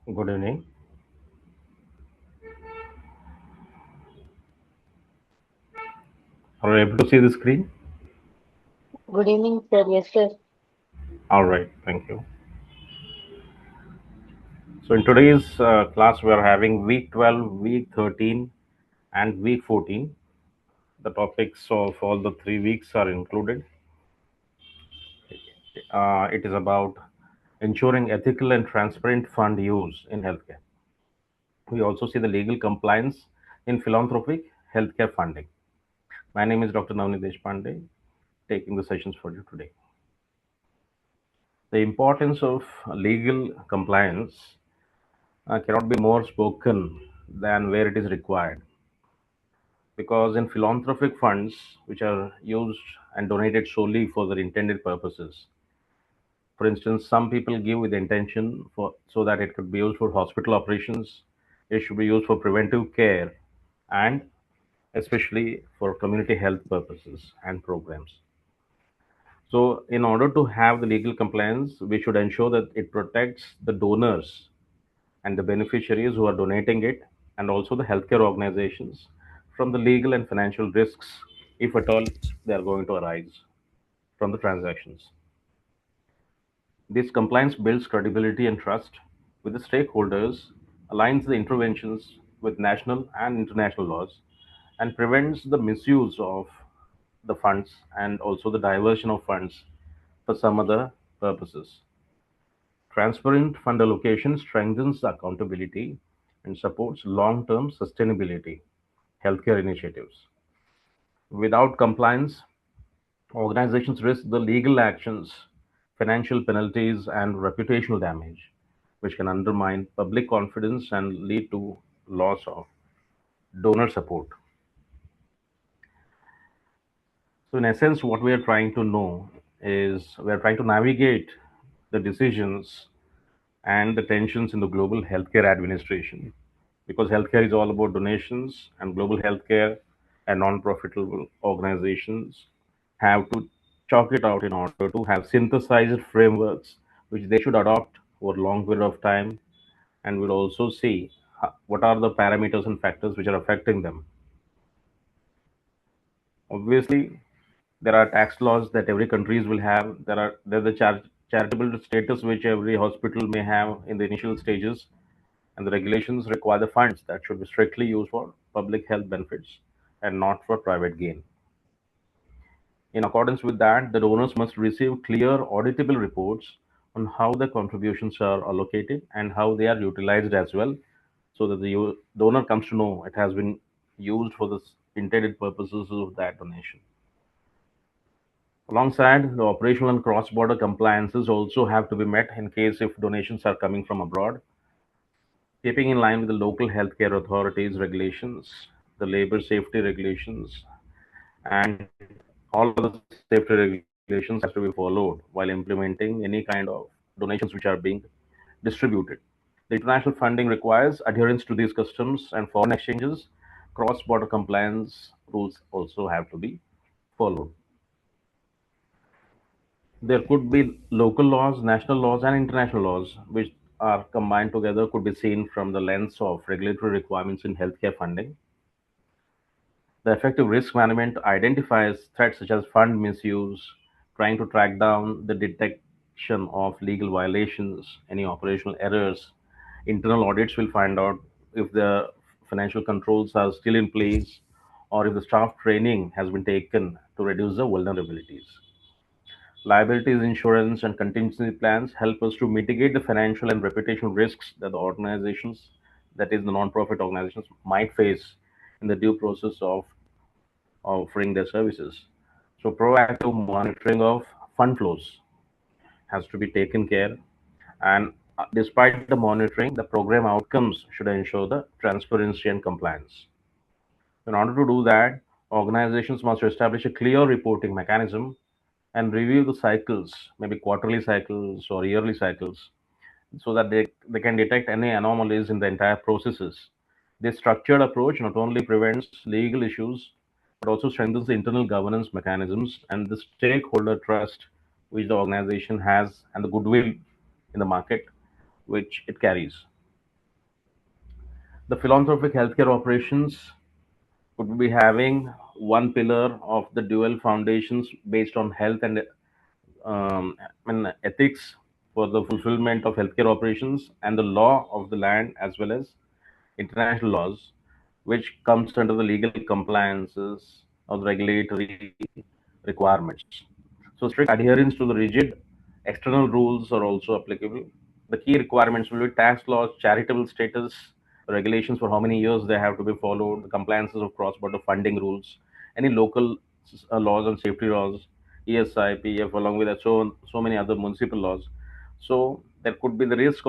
Good evening. Are you able to see the screen? Good evening, sir. Yes, sir. All right, thank you. So, in today's class, we are having week 12, week 13, and week 14. The topics of all the 3 weeks are included. It is about ensuring ethical and transparent fund use in healthcare. We also see the legal compliance in philanthropic healthcare funding. My name is Dr. Navaneet, taking the sessions for you today. The importance of legal compliance cannot be more spoken than where it is required. Because in philanthropic funds, which are used and donated solely for their intended purposes, for instance, some people give with intention for so that it could be used for hospital operations, it should be used for preventive care, and especially for community health purposes and programs. So, in order to have the legal compliance, we should ensure that it protects the donors and the beneficiaries who are donating it, and also the healthcare organizations from the legal and financial risks, if at all they are going to arise from the transactions. This compliance builds credibility and trust with the stakeholders, aligns the interventions with national and international laws, and prevents the misuse of the funds and also the diversion of funds for some other purposes. Transparent fund allocation strengthens accountability and supports long term sustainability healthcare initiatives. Without compliance, organizations risk the legal actions, financial penalties, and reputational damage, which can undermine public confidence and lead to loss of donor support. So, in essence, what we are trying to know is we are trying to navigate the decisions and the tensions in the global healthcare administration, because healthcare is all about donations, and global healthcare and non-profitable organizations have to chalk it out in order to have synthesized frameworks which they should adopt over a long period of time, and will also see what are the parameters and factors which are affecting them. Obviously, there are tax laws that every countries will have. There's the charitable status which every hospital may have in the initial stages, and the regulations require the funds that should be strictly used for public health benefits and not for private gain. In accordance with that, the donors must receive clear, auditable reports on how the contributions are allocated and how they are utilized as well, so that the donor comes to know it has been used for the intended purposes of that donation. Alongside, the operational and cross-border compliances also have to be met in case if donations are coming from abroad, keeping in line with the local healthcare authorities regulations, the labor safety regulations, and all other safety regulations has to be followed while implementing any kind of donations which are being distributed. The international funding requires adherence to these customs and foreign exchanges. Cross-border compliance rules also have to be followed. There could be local laws, national laws, and international laws, which are combined together, could be seen from the lens of regulatory requirements in healthcare funding. The effective risk management identifies threats such as fund misuse, trying to track down the detection of legal violations, any operational errors. Internal audits will find out if the financial controls are still in place or if the staff training has been taken to reduce the vulnerabilities. Liabilities insurance and contingency plans help us to mitigate the financial and reputational risks that the organizations, that is, the non-profit organizations, might face in the due process of offering their services. So, proactive monitoring of fund flows has to be taken care, and despite the monitoring, the program outcomes should ensure the transparency and compliance. In order to do that, organizations must establish a clear reporting mechanism and review the cycles, maybe quarterly cycles or yearly cycles, so that they can detect any anomalies in the entire processes. This structured approach not only prevents legal issues but also strengthens the internal governance mechanisms and the stakeholder trust which the organization has and the goodwill in the market which it carries. The philanthropic healthcare operations would be having one pillar of the dual foundations based on health and ethics for the fulfillment of healthcare operations and the law of the land as well as international laws, which comes under the legal compliances of the regulatory requirements. So strict adherence to the rigid external rules are also applicable. The key requirements will be tax laws, charitable status, regulations for how many years they have to be followed, the compliances of cross-border funding rules, any local laws and safety laws, ESI, PF, along with that, so many other municipal laws. So there could be the risk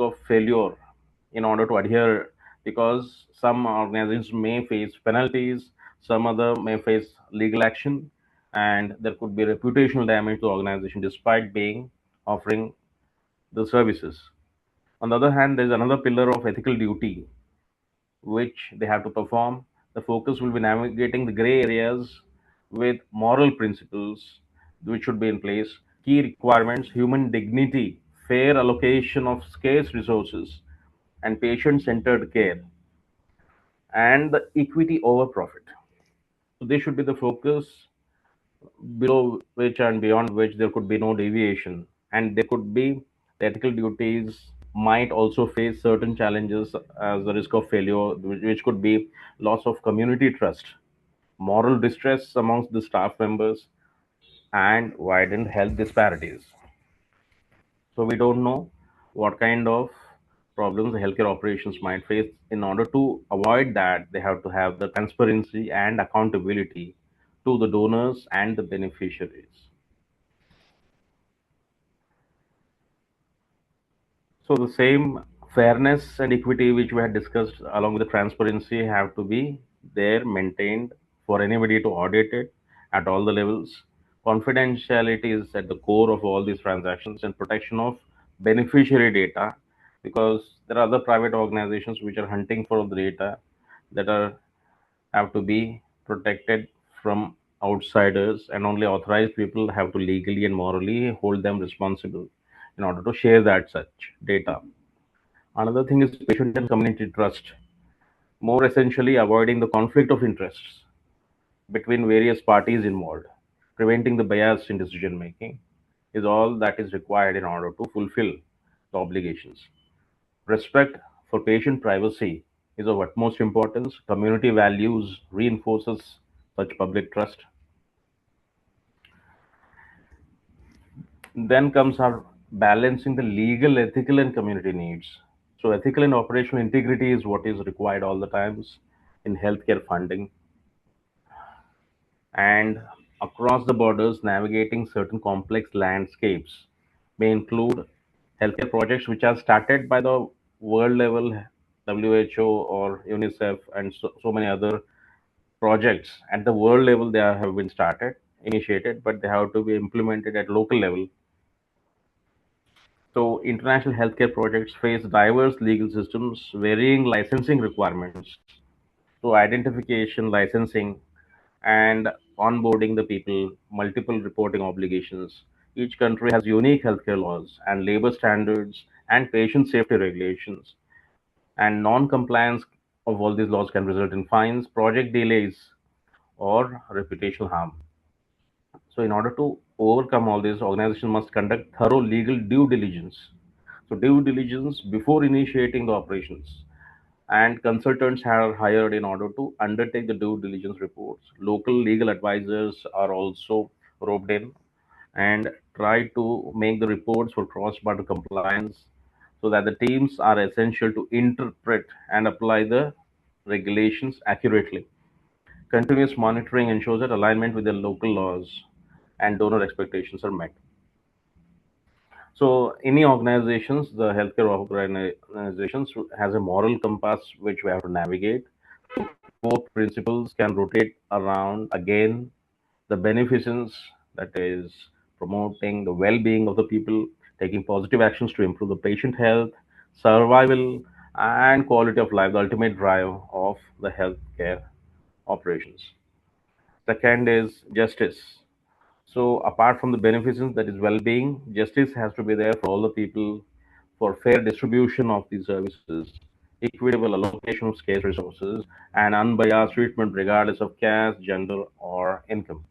of failure in order to adhere, because some organizations may face penalties, some other may face legal action, and there could be reputational damage to the organization despite being offering the services. On the other hand, there's another pillar of ethical duty which they have to perform. The focus will be navigating the gray areas with moral principles which should be in place. Key requirements: human dignity, fair allocation of scarce resources, and patient centered care, and the equity over profit. So, this should be the focus, below which and beyond which there could be no deviation. And there could be the ethical duties might also face certain challenges as the risk of failure, which could be loss of community trust, moral distress amongst the staff members, and widened health disparities. So we don't know what kind of problems the healthcare operations might face. In order to avoid that, they have to have the transparency and accountability to the donors and the beneficiaries. So the same fairness and equity which we had discussed along with the transparency have to be there maintained for anybody to audit it at all the levels. Confidentiality is at the core of all these transactions and protection of beneficiary data, because there are other private organizations which are hunting for the data that are have to be protected from outsiders, and only authorized people have to legally and morally hold them responsible in order to share that such data. Another thing is patient and community trust, more essentially avoiding the conflict of interests between various parties involved. Preventing the bias in decision making is all that is required in order to fulfill the obligations. Respect for patient privacy is of utmost importance. Community values reinforces such public trust. Then comes our balancing the legal, ethical, and community needs. So, ethical and operational integrity is what is required all the times in healthcare funding, and across the borders, navigating certain complex landscapes may include healthcare projects which are started by the world level WHO or UNICEF and so many other projects at the world level. They have been started, initiated, but they have to be implemented at local level. So, international healthcare projects face diverse legal systems, varying licensing requirements, so identification, licensing, and onboarding the people, multiple reporting obligations. Each country has unique healthcare laws and labor standards and patient safety regulations. And non compliance of all these laws can result in fines, project delays, or reputational harm. So, in order to overcome all this, organization must conduct thorough legal due diligence. So, due diligence before initiating the operations, and consultants are hired in order to undertake the due diligence reports. Local legal advisors are also roped in and try to make the reports for cross-border compliance, so that the teams are essential to interpret and apply the regulations accurately. Continuous monitoring ensures that alignment with the local laws and donor expectations are met. So, any organizations, the healthcare organizations, has a moral compass which we have to navigate. Core principles can rotate around again the beneficence, that is promoting the well-being of the people, taking positive actions to improve the patient health, survival, and quality of life, the ultimate drive of the healthcare operations. Second is justice. So, apart from the beneficence, that is well-being, justice has to be there for all the people, for fair distribution of these services, equitable allocation of scarce resources, and unbiased treatment regardless of caste, gender, or income,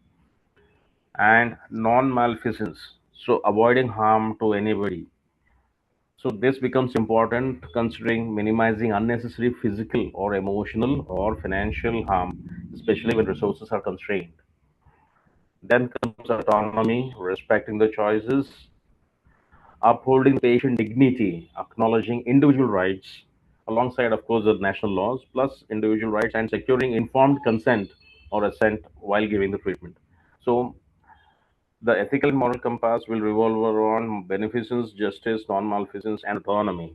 and non-malfeasance. So, avoiding harm to anybody. So, this becomes important considering minimizing unnecessary physical or emotional or financial harm, especially when resources are constrained. Then comes autonomy, respecting the choices, upholding patient dignity, acknowledging individual rights, alongside, of course, the national laws, plus individual rights, and securing informed consent or assent while giving the treatment. So, the ethical and moral compass will revolve around beneficence, justice, non malfeasance, and autonomy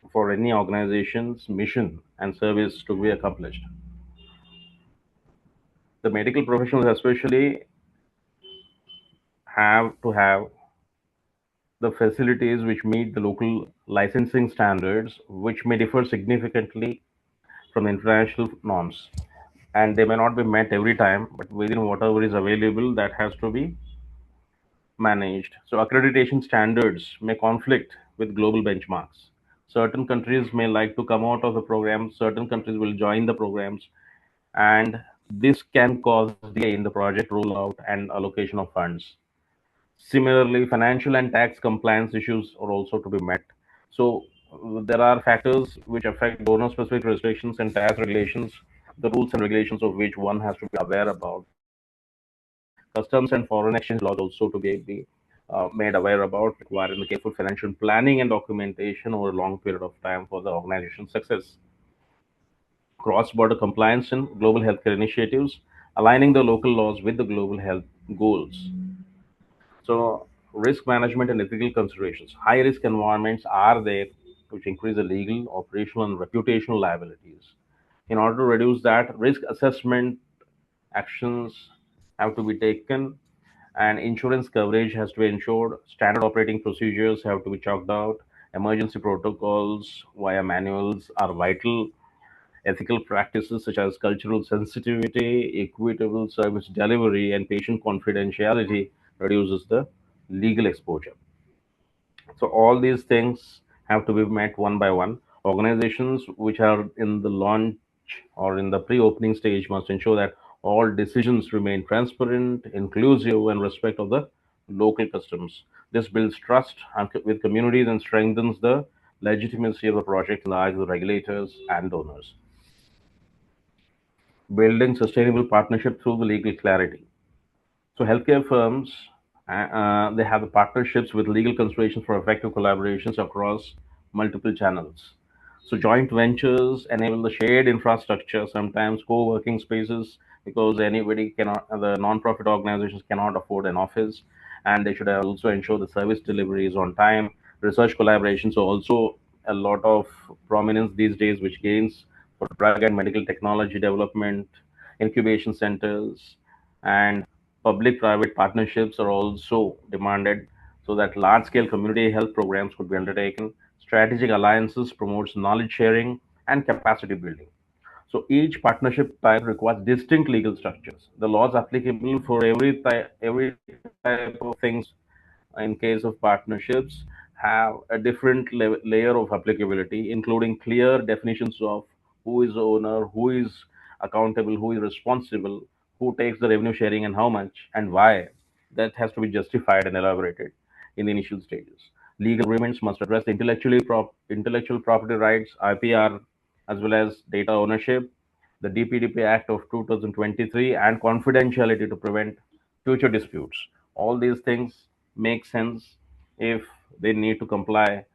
for any organization's mission and service to be accomplished. The medical professionals, especially, have to have the facilities which meet the local licensing standards, which may differ significantly from international norms. And they may not be met every time, but within whatever is available, that has to be managed. So, accreditation standards may conflict with global benchmarks. Certain countries may like to come out of the program, certain countries will join the programs, and this can cause delay in the project rollout and allocation of funds. Similarly, financial and tax compliance issues are also to be met. So, there are factors which affect donor-specific restrictions and tax regulations, the rules and regulations of which one has to be aware about. Customs and foreign exchange laws also to be made aware about, requiring the careful financial planning and documentation over a long period of time for the organization's success. Cross-border compliance in global healthcare initiatives, aligning the local laws with the global health goals. So, risk management and ethical considerations. High risk environments are there which increase the legal, operational, and reputational liabilities. In order to reduce that, risk assessment actions have to be taken, and insurance coverage has to be ensured. Standard operating procedures have to be chalked out. Emergency protocols via manuals are vital. Ethical practices such as cultural sensitivity, equitable service delivery, and patient confidentiality reduces the legal exposure. So all these things have to be met one by one. Organizations which are in the launch or in the pre-opening stage must ensure that all decisions remain transparent, inclusive, and respect of the local customs. This builds trust with communities and strengthens the legitimacy of the project in the eyes of the regulators and donors. Building sustainable partnership through the legal clarity. So healthcare firms, they have the partnerships with legal considerations for effective collaborations across multiple channels. So joint ventures enable the shared infrastructure, sometimes co-working spaces, because anybody cannot, the non-profit organizations cannot afford an office, and they should also ensure the service delivery is on time. Research collaborations are also a lot of prominence these days, which gains for drug and medical technology development, incubation centers, and public private partnerships are also demanded so that large scale community health programs could be undertaken. Strategic alliances promotes knowledge sharing and capacity building. So each partnership type requires distinct legal structures. The laws applicable for every type of things in case of partnerships have a different layer of applicability, including clear definitions of who is the owner, who is accountable, who is responsible, who takes the revenue sharing and how much and why. That has to be justified and elaborated in the initial stages. Legal agreements must address the intellectual property rights, IPR, as well as data ownership, the DPDP Act of 2023, and confidentiality to prevent future disputes. All these things make sense if they need to comply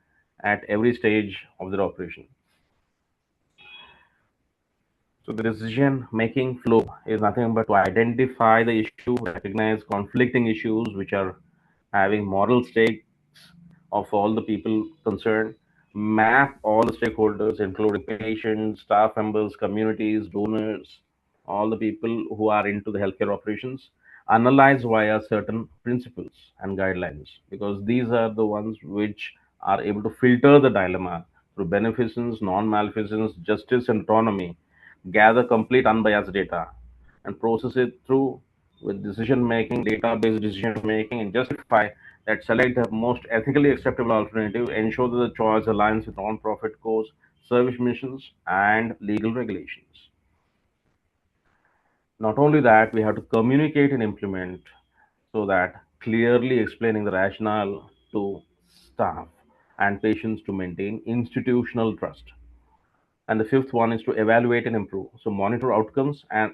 at every stage of their operation. So the decision making flow is nothing but to identify the issue, recognize conflicting issues which are having moral stakes of all the people concerned, map all the stakeholders, including patients, staff members, communities, donors, all the people who are into the healthcare operations, analyze via certain principles and guidelines, because these are the ones which are able to filter the dilemma through beneficence, non-malfeasance, justice, and autonomy, gather complete unbiased data, and process it through with decision making, data-based decision making, and justify that select the most ethically acceptable alternative, ensure that the choice aligns with non-profit cause, service missions, and legal regulations. Not only that, we have to communicate and implement so that clearly explaining the rationale to staff and patients to maintain institutional trust. And the fifth one is to evaluate and improve, so monitor outcomes and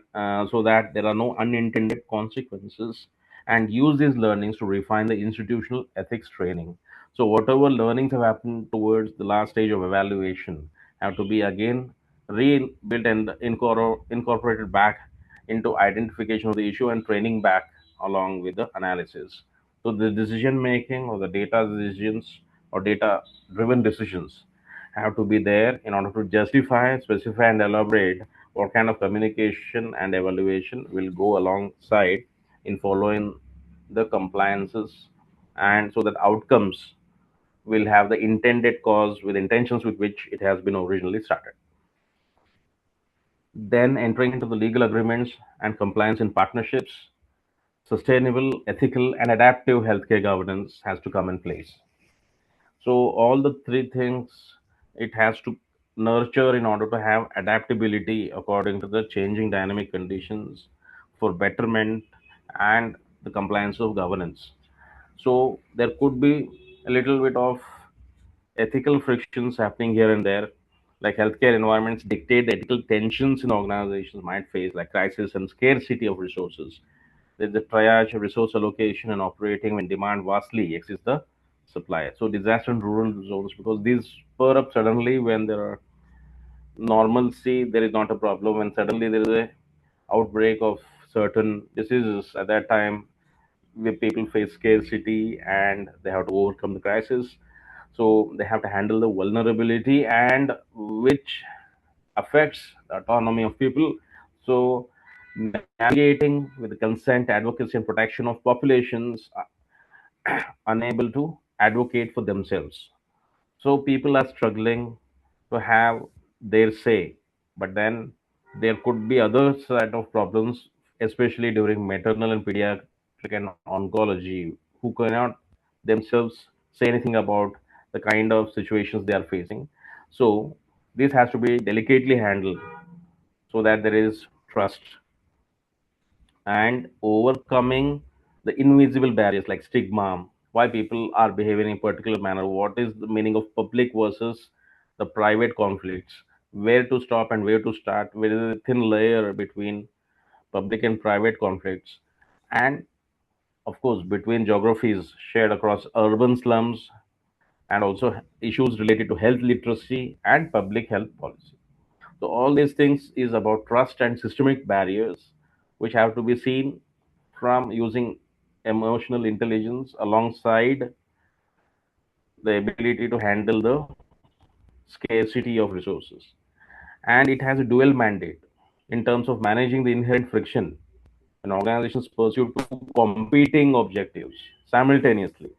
so that there are no unintended consequences, and use these learnings to refine the institutional ethics training. So whatever learnings have happened towards the last stage of evaluation have to be again rebuilt and incorporated back into identification of the issue and training back along with the analysis. So the decision making or the data decisions or data driven decisions have to be there in order to justify, specify, and elaborate what kind of communication and evaluation will go alongside in following the compliances, and so that outcomes will have the intended cause with intentions with which it has been originally started. Then entering into the legal agreements and compliance in partnerships, sustainable, ethical, and adaptive healthcare governance has to come in place. So all the three things it has to nurture in order to have adaptability according to the changing dynamic conditions for betterment and the compliance of governance. So there could be a little bit of ethical frictions happening here and there, like healthcare environments dictate the ethical tensions in organizations might face, like crisis and scarcity of resources. There's the triage, resource allocation, and operating when demand vastly exceeds the supply. So disaster in rural zones, because these spur up suddenly when there are normalcy, there is not a problem. When suddenly there is a outbreak of certain diseases, at that time, where people face scarcity and they have to overcome the crisis. So they have to handle the vulnerability and which affects the autonomy of people. So navigating with the consent, advocacy, and protection of populations unable to advocate for themselves. So people are struggling to have their say, but then there could be other set of problems, especially during maternal and pediatric and oncology, who cannot themselves say anything about the kind of situations they are facing. So this has to be delicately handled so that there is trust, and overcoming the invisible barriers like stigma, why people are behaving in a particular manner, what is the meaning of public versus the private conflicts, where to stop and where to start, where is a thin layer between public and private conflicts, and of course between geographies shared across urban slums, and also issues related to health literacy and public health policy. So all these things is about trust and systemic barriers, which have to be seen from using emotional intelligence alongside the ability to handle the scarcity of resources. And it has a dual mandate in terms of managing the inherent friction when organizations pursue two competing objectives simultaneously.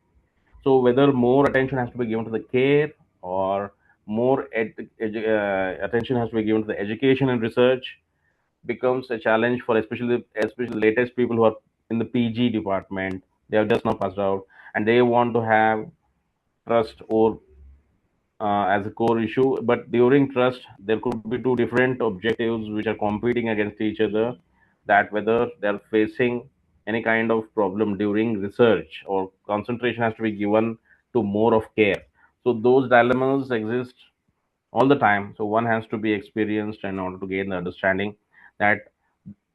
So whether more attention has to be given to the care, or more attention has to be given to the education and research, becomes a challenge for especially the latest people who are in the PG department. They have just now passed out, and they want to have trust or as a core issue. But during trust, there could be two different objectives which are competing against each other. That whether they're facing any kind of problem during research, or concentration has to be given to more of care. So those dilemmas exist all the time. So one has to be experienced in order to gain the understanding that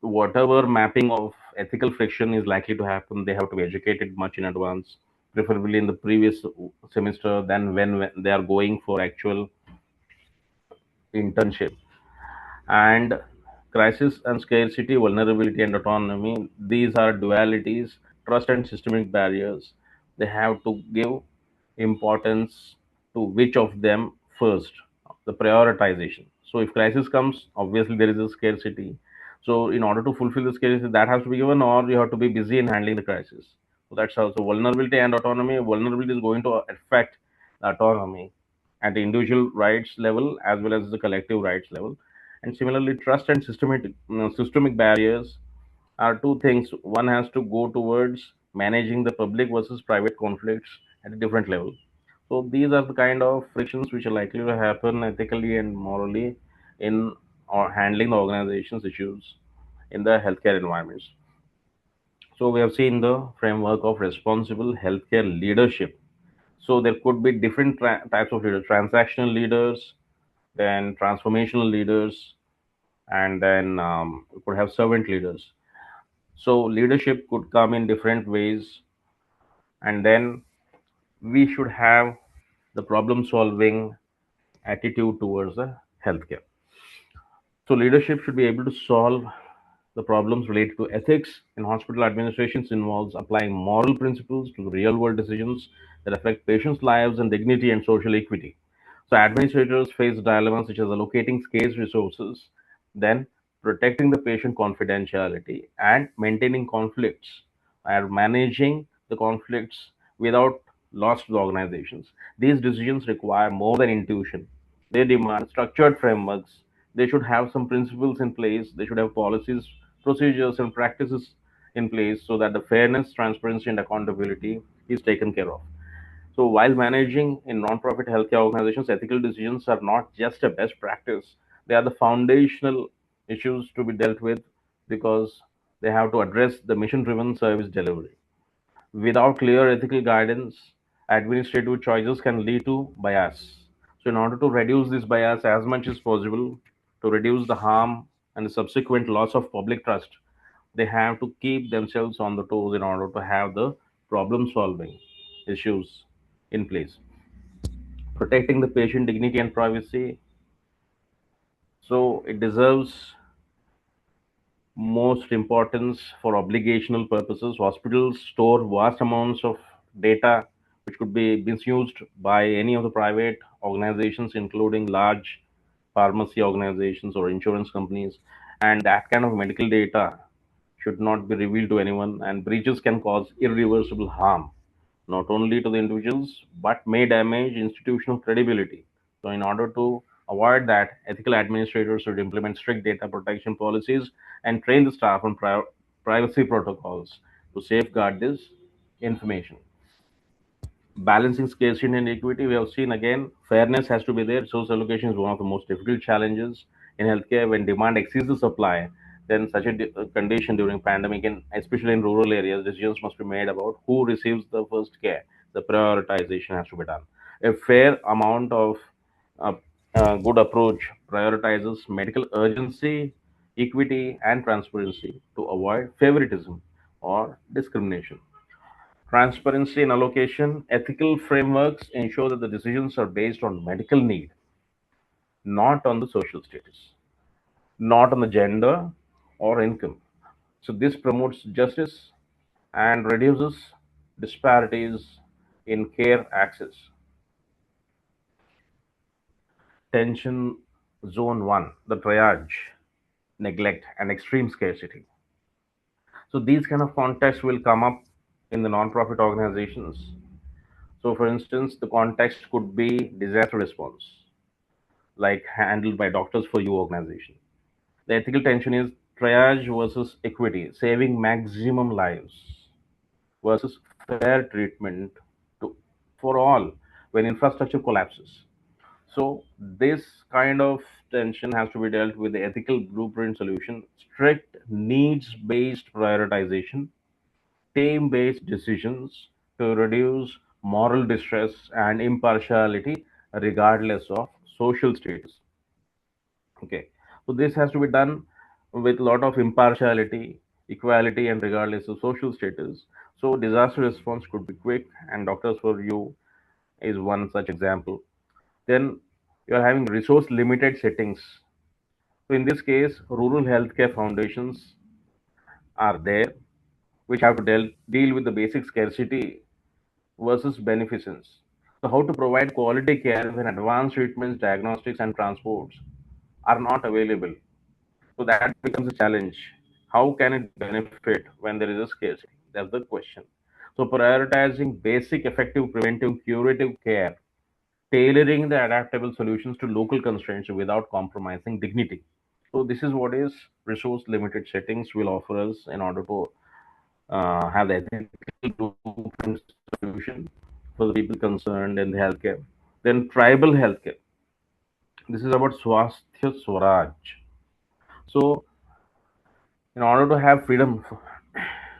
whatever mapping of ethical friction is likely to happen, they have to be educated much in advance, preferably in the previous semester than when they are going for actual internship. And crisis and scarcity, vulnerability and autonomy, these are dualities, trust and systemic barriers. They have to give importance to which of them first, the prioritization. So if crisis comes, obviously there is a scarcity. So in order to fulfill the scarcity, that has to be given, or you have to be busy in handling the crisis. So that's also vulnerability and autonomy. Vulnerability is going to affect the autonomy at the individual rights level as well as the collective rights level. And similarly, trust and systemic barriers are two things. One has to go towards managing the public versus private conflicts at a different level. So these are the kind of frictions which are likely to happen ethically and morally in or handling the organization's issues in the healthcare environments. So we have seen the framework of responsible healthcare leadership. So there could be different types of leaders: transactional leaders, then transformational leaders, and then we could have servant leaders. So leadership could come in different ways, and then we should have the problem solving attitude towards the healthcare. So leadership should be able to solve the problems related to ethics in hospital administrations, involves applying moral principles to the real world decisions that affect patients' lives and dignity and social equity. So administrators face dilemmas such as allocating scarce resources, then protecting the patient confidentiality and maintaining conflicts, and managing the conflicts without loss to the organizations. These decisions require more than intuition. They demand structured frameworks. They should have some principles in place. They should have policies, procedures, and practices in place so that the fairness, transparency, and accountability is taken care of. So, while managing in non-profit healthcare organizations, ethical decisions are not just a best practice; they are the foundational issues to be dealt with, because they have to address the mission-driven service delivery. Without clear ethical guidance, administrative choices can lead to bias. So, in order to reduce this bias as much as possible, to reduce the harm and the subsequent loss of public trust, they have to keep themselves on the toes in order to have the problem solving issues in place. Protecting the patient dignity and privacy. So, it deserves most importance for obligational purposes. Hospitals store vast amounts of data which could be misused by any of the private organizations, including large pharmacy organizations or insurance companies. And that kind of medical data should not be revealed to anyone, and breaches can cause irreversible harm not only to the individuals but may damage institutional credibility. So, in order to avoid that, ethical administrators should implement strict data protection policies and train the staff on privacy protocols to safeguard this information. Balancing scarcity and equity, we have seen again fairness has to be there. Resource allocation is one of the most difficult challenges in healthcare. When demand exceeds the supply, then such a condition during pandemic, and especially in rural areas, decisions must be made about who receives the first care. The prioritization has to be done. A fair amount of uh, good approach prioritizes medical urgency, equity, and transparency to avoid favoritism or discrimination. Transparency in allocation, ethical frameworks ensure that the decisions are based on medical need, not on the social status, not on the gender or income. So, this promotes justice and reduces disparities in care access. Tension zone 1, the triage, neglect, and extreme scarcity. So, these kind of contexts will come up in the non-profit organizations. So, for instance, the context could be disaster response, like handled by Doctors for You organization. The ethical tension is triage versus equity, saving maximum lives versus fair treatment to, for all when infrastructure collapses. So this kind of tension has to be dealt with the ethical blueprint solution, strict needs-based prioritization, team-based decisions to reduce moral distress and impartiality regardless of social status. Okay, so this has to be done with a lot of impartiality, equality, and regardless of social status. So disaster response could be quick, and Doctors for You is one such example. Then you are having resource limited settings. So in this case, rural healthcare foundations are there, which have to deal with the basic scarcity versus beneficence. So how to provide quality care when advanced treatments, diagnostics, and transports are not available. So that becomes a challenge. How can it benefit when there is a scarcity? That's the question. So prioritizing basic, effective, preventive, curative care, tailoring the adaptable solutions to local constraints without compromising dignity. So this is what is resource limited settings will offer us in order to have the ethical blueprint solution for the people concerned in the healthcare. Then tribal healthcare. This is about Swasthya Swaraj. So in order to have freedom,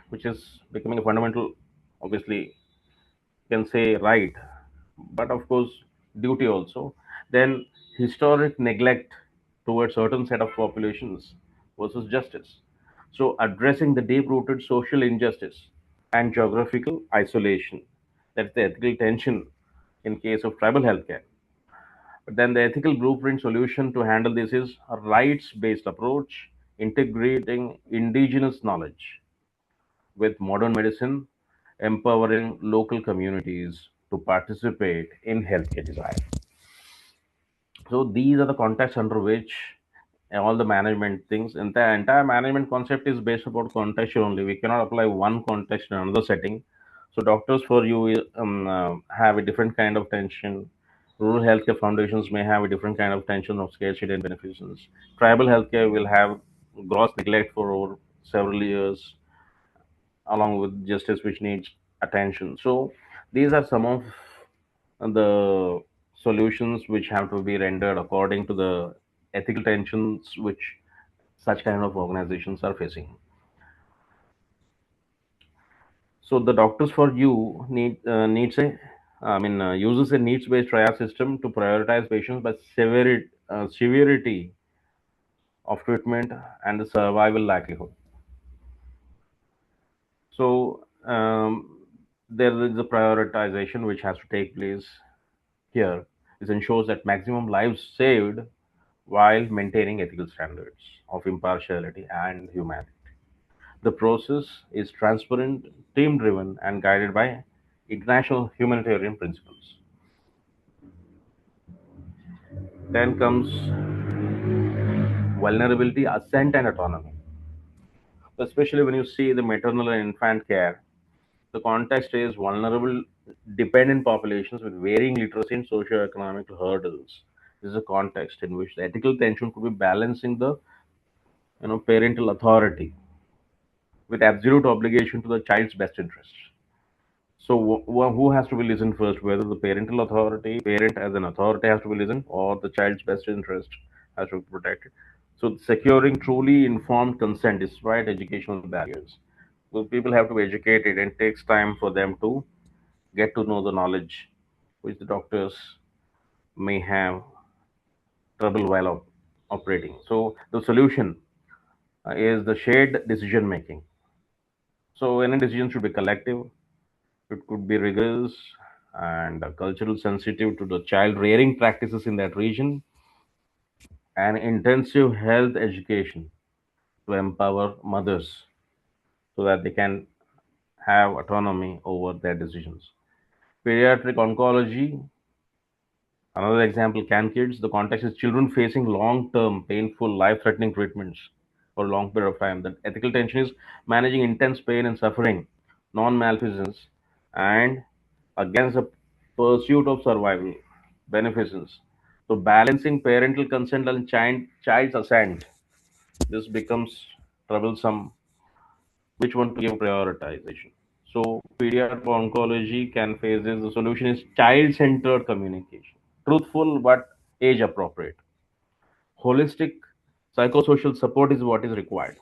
which is becoming a fundamental, obviously, can say right, but of course duty also. Then historic neglect towards certain set of populations versus justice. So addressing the deep-rooted social injustice and geographical isolation. That's the ethical tension in case of tribal healthcare. But then the ethical blueprint solution to handle this is a rights-based approach, integrating indigenous knowledge with modern medicine, empowering local communities to participate in healthcare design. So these are the contexts under which all the management things and the entire management concept is based upon context only. We cannot apply one context in another setting. So Doctors for You have a different kind of tension. Rural healthcare foundations may have a different kind of tension of scarcity and beneficence. Tribal healthcare will have gross neglect for over several years along with justice which needs attention. So these are some of the solutions which have to be rendered according to the ethical tensions which such kind of organizations are facing. So the Doctors for You uses a needs based triage system to prioritize patients by severity of treatment and the survival likelihood. So there is a prioritization which has to take place here. This ensures that maximum lives saved while maintaining ethical standards of impartiality and humanity. The process is transparent, team driven, and guided by international humanitarian principles. Then comes vulnerability, assent, and autonomy. Especially when you see the maternal and infant care, the context is vulnerable, dependent populations with varying literacy and socio-economic hurdles. This is a context in which the ethical tension could be balancing the parental authority with absolute obligation to the child's best interest. So, who has to be listened first? Whether the parental authority, parent as an authority has to be listened, or the child's best interest has to be protected. So, securing truly informed consent despite educational barriers. So, people have to be educated, and it takes time for them to get to know the knowledge which the doctors may have trouble while operating. So, the solution is the shared decision making. So, any decision should be collective. It could be rigorous and cultural sensitive to the child rearing practices in that region, and intensive health education to empower mothers so that they can have autonomy over their decisions. Pediatric oncology, another example, can kids. The context is children facing long term, painful, life threatening treatments for a long period of time. The ethical tension is managing intense pain and suffering, non malfeasance, and against the pursuit of survival, beneficence. So balancing parental consent and child's assent, this becomes troublesome. Which one to give prioritization? So pediatric oncology can face this. The solution is child-centered communication, truthful but age-appropriate. Holistic psychosocial support is what is required.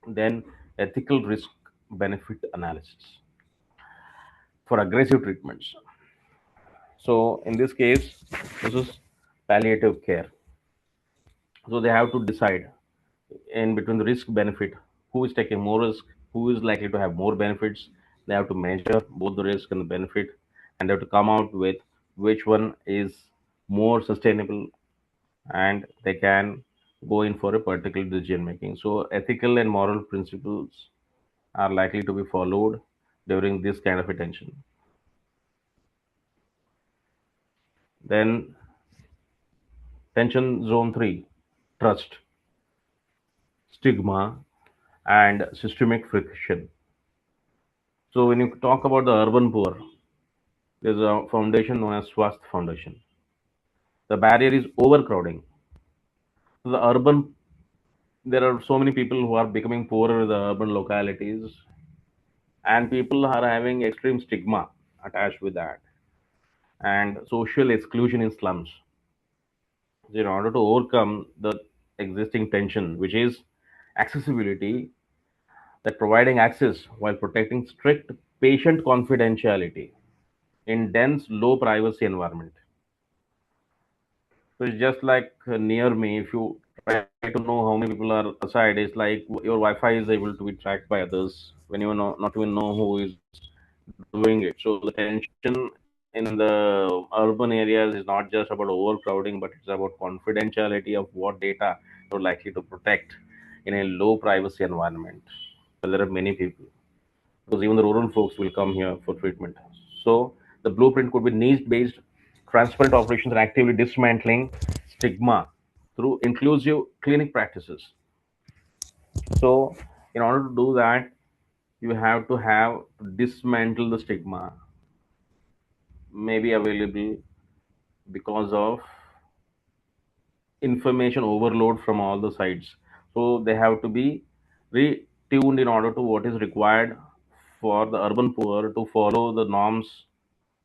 Then ethical risk benefit analysis for aggressive treatments. So in this case, this is palliative care. So they have to decide in between the risk benefit, who is taking more risk, who is likely to have more benefits. They have to measure both the risk and the benefit, and they have to come out with which one is more sustainable, and they can go in for a particular decision making. So ethical and moral principles are likely to be followed during this kind of attention. Then tension zone 3, trust, stigma, and systemic friction. So when you talk about the urban poor, there's a foundation known as Swasth Foundation. The barrier is overcrowding. So the urban, there are so many people who are becoming poorer in the urban localities, and people are having extreme stigma attached with that, and social exclusion in slums. So in order to overcome the existing tension, which is accessibility, that providing access while protecting strict patient confidentiality in dense, low privacy environment. So it's just like near me. If you try to know how many people are aside, it's like your Wi-Fi is able to be tracked by others when you know, not even know who is doing it. So the tension in the urban areas is not just about overcrowding, but it's about confidentiality of what data you're likely to protect in a low privacy environment. Well, there are many people because even the rural folks will come here for treatment. So the blueprint could be niche-based, transparent operations, and actively dismantling stigma through inclusive clinic practices. So in order to do that, you have to have to dismantle the stigma maybe available because of information overload from all the sides. So they have to be retuned in order to what is required for the urban poor to follow the norms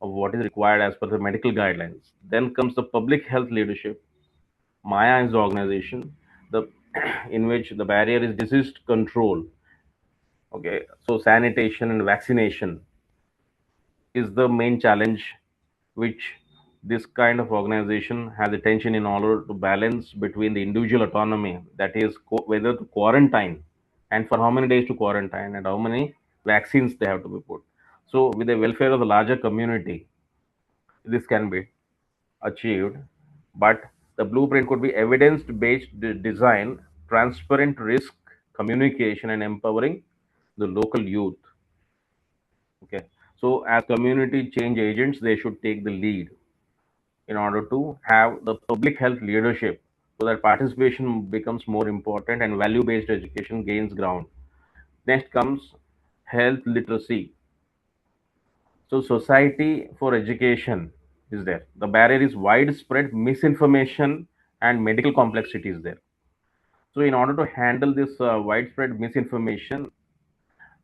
of what is required as per the medical guidelines. Then comes the public health leadership. Maya is the organization, the in which the barrier is disease control. Okay, so sanitation and vaccination is the main challenge which this kind of organization has attention in order to balance between the individual autonomy, that is whether to quarantine and for how many days to quarantine and how many vaccines they have to be put. So with the welfare of the larger community, this can be achieved, but the blueprint could be evidence based design, transparent risk communication, and empowering the local youth. Okay, so as community change agents, they should take the lead in order to have the public health leadership so that participation becomes more important and value based education gains ground. Next comes health literacy. So, society for education is there. The barrier is widespread misinformation and medical complexity is there. So, in order to handle this widespread misinformation,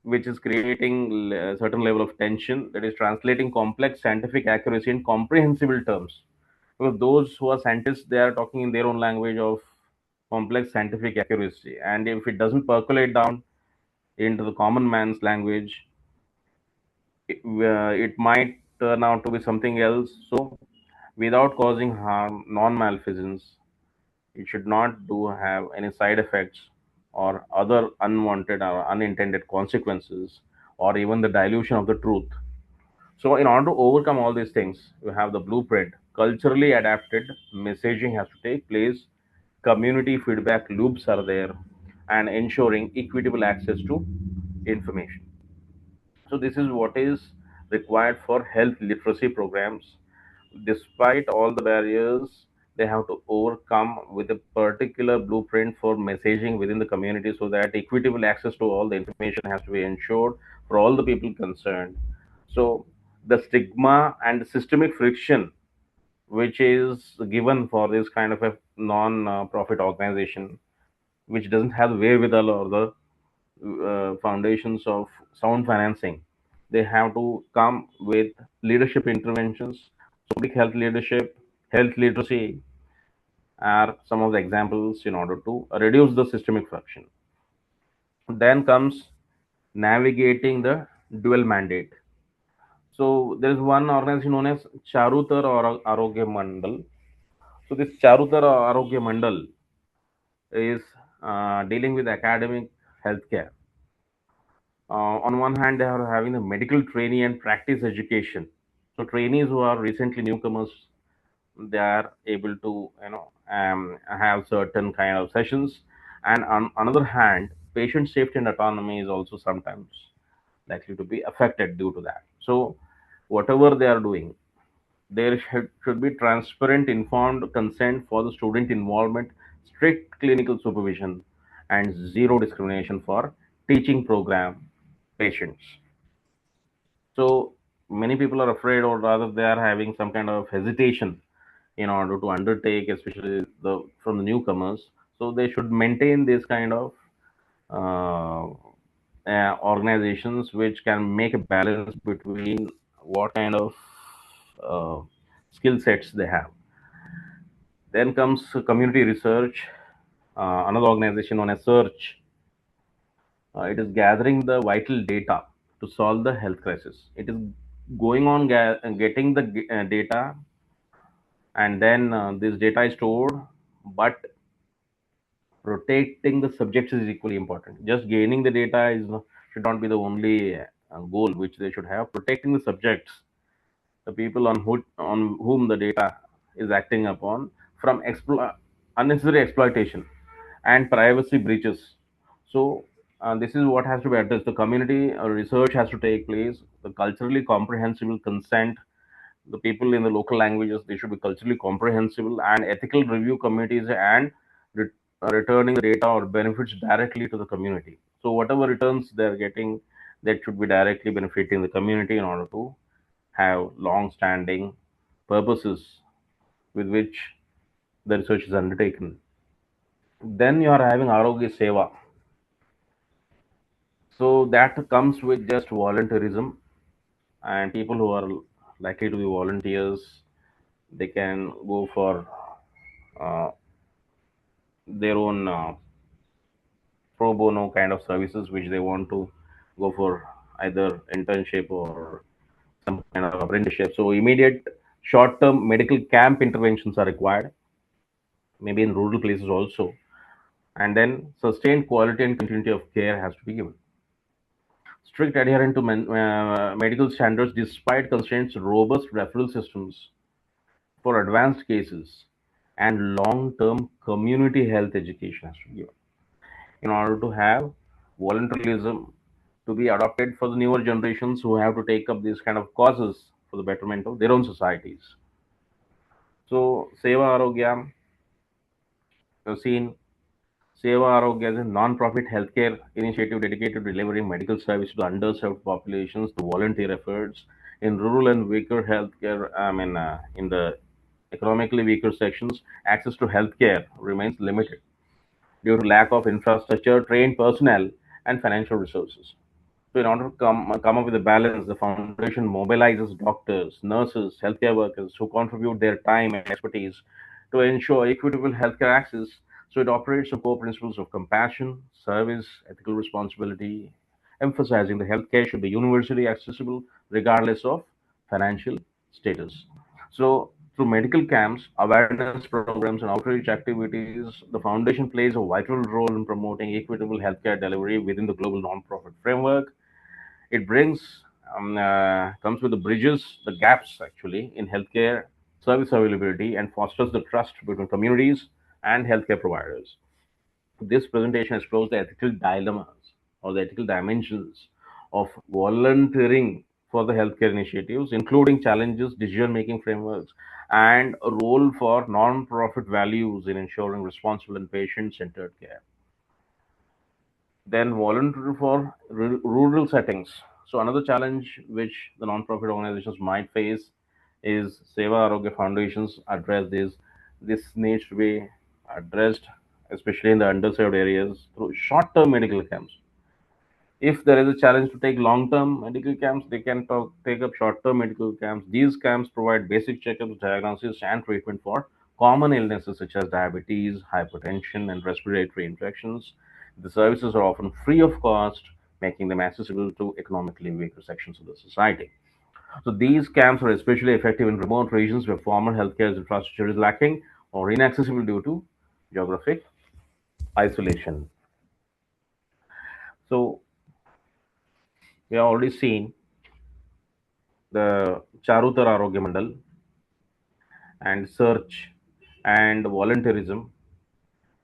which is creating a certain level of tension, that is translating complex scientific accuracy in comprehensible terms. Because those who are scientists, they are talking in their own language of complex scientific accuracy, and if it doesn't percolate down into the common man's language, it might turn out to be something else. So, without causing harm, non-malfeasance, it should not do have any side effects or other unwanted or unintended consequences, or even the dilution of the truth. So, in order to overcome all these things, you have the blueprint. Culturally adapted messaging has to take place, community feedback loops are there, and ensuring equitable access to information. So, this is what is required for health literacy programs. Despite all the barriers, they have to overcome with a particular blueprint for messaging within the community so that equitable access to all the information has to be ensured for all the people concerned. So, the stigma and systemic friction which is given for this kind of a non-profit organization, which doesn't have the wherewithal or the foundations of sound financing. They have to come with leadership interventions. So, public health leadership, health literacy are some of the examples in order to reduce the systemic friction. Then comes navigating the dual mandate. So, there is one organization known as Charutar or Arogya Mandal. So, this Charutar or Arogya Mandal is dealing with academic healthcare. On one hand, they are having the medical trainee and practice education. So trainees who are recently newcomers, they are able to have certain kind of sessions. And on another hand, patient safety and autonomy is also sometimes likely to be affected due to that. So whatever they are doing, there should be transparent, informed consent for the student involvement, strict clinical supervision, and zero discrimination for teaching program patients. So many people are afraid, or rather, they are having some kind of hesitation in order to undertake, especially the from the newcomers. So they should maintain this kind of uh, organizations which can make a balance between what kind of uh, skill sets they have. Then comes community research, another organization known as Search. It is gathering the vital data to solve the health crisis. It is going on getting the data, and then this data is stored, but protecting the subjects is equally important. Just gaining the data should not be the only goal which they should have. Protecting the subjects, the people on whom the data is acting upon, from unnecessary exploitation and privacy breaches. So this is what has to be addressed. The community research has to take place. The culturally comprehensible consent, the people in the local languages, they should be culturally comprehensible, and ethical review committees, and returning the data or benefits directly to the community. So whatever returns they're getting, that should be directly benefiting the community in order to have long-standing purposes with which the research is undertaken. Then you are having Arogya Seva. So that comes with just volunteerism, and people who are likely to be volunteers, they can go for uh, their own pro bono kind of services which they want to go for, either internship or some kind of apprenticeship. So immediate short-term medical camp interventions are required, maybe in rural places also, and then sustained quality and continuity of care has to be given. Strict adherence to medical standards despite constraints, robust referral systems for advanced cases, and long-term community health education has to be given in order to have voluntarism to be adopted for the newer generations who have to take up these kind of causes for the betterment of their own societies. So, Seva Arogya, you've seen Seva Arogya is a non-profit healthcare initiative dedicated to delivering medical service to underserved populations through volunteer efforts in rural and weaker healthcare. In the economically weaker sections, access to healthcare remains limited due to lack of infrastructure, trained personnel, and financial resources. So, in order to come up with a balance, the foundation mobilizes doctors, nurses, healthcare workers who contribute their time and expertise to ensure equitable healthcare access. So, it operates on core principles of compassion, service, ethical responsibility, emphasizing that healthcare should be universally accessible regardless of financial status. So, through medical camps, awareness programs, and outreach activities, the foundation plays a vital role in promoting equitable healthcare delivery within the global nonprofit framework. It comes with the bridges, the gaps actually in healthcare service availability, and fosters the trust between communities and healthcare providers. This presentation explores the ethical dilemmas or the ethical dimensions of volunteering for the healthcare initiatives, including challenges, decision making frameworks, and a role for non profit values in ensuring responsible and patient centered care. Then, volunteer for rural settings. So another challenge which the non-profit organizations might face is Seva Arogya Foundations address this. This needs to be addressed, especially in the underserved areas, through short-term medical camps. If there is a challenge to take long-term medical camps, they can take up short-term medical camps. These camps provide basic checkups, diagnosis, and treatment for common illnesses such as diabetes, hypertension, and respiratory infections. The services are often free of cost, making them accessible to economically weaker sections of the society. So these camps are especially effective in remote regions where formal healthcare infrastructure is lacking or inaccessible due to geographic isolation. So we have already seen the Charutar Arogya Mandal and search and volunteerism,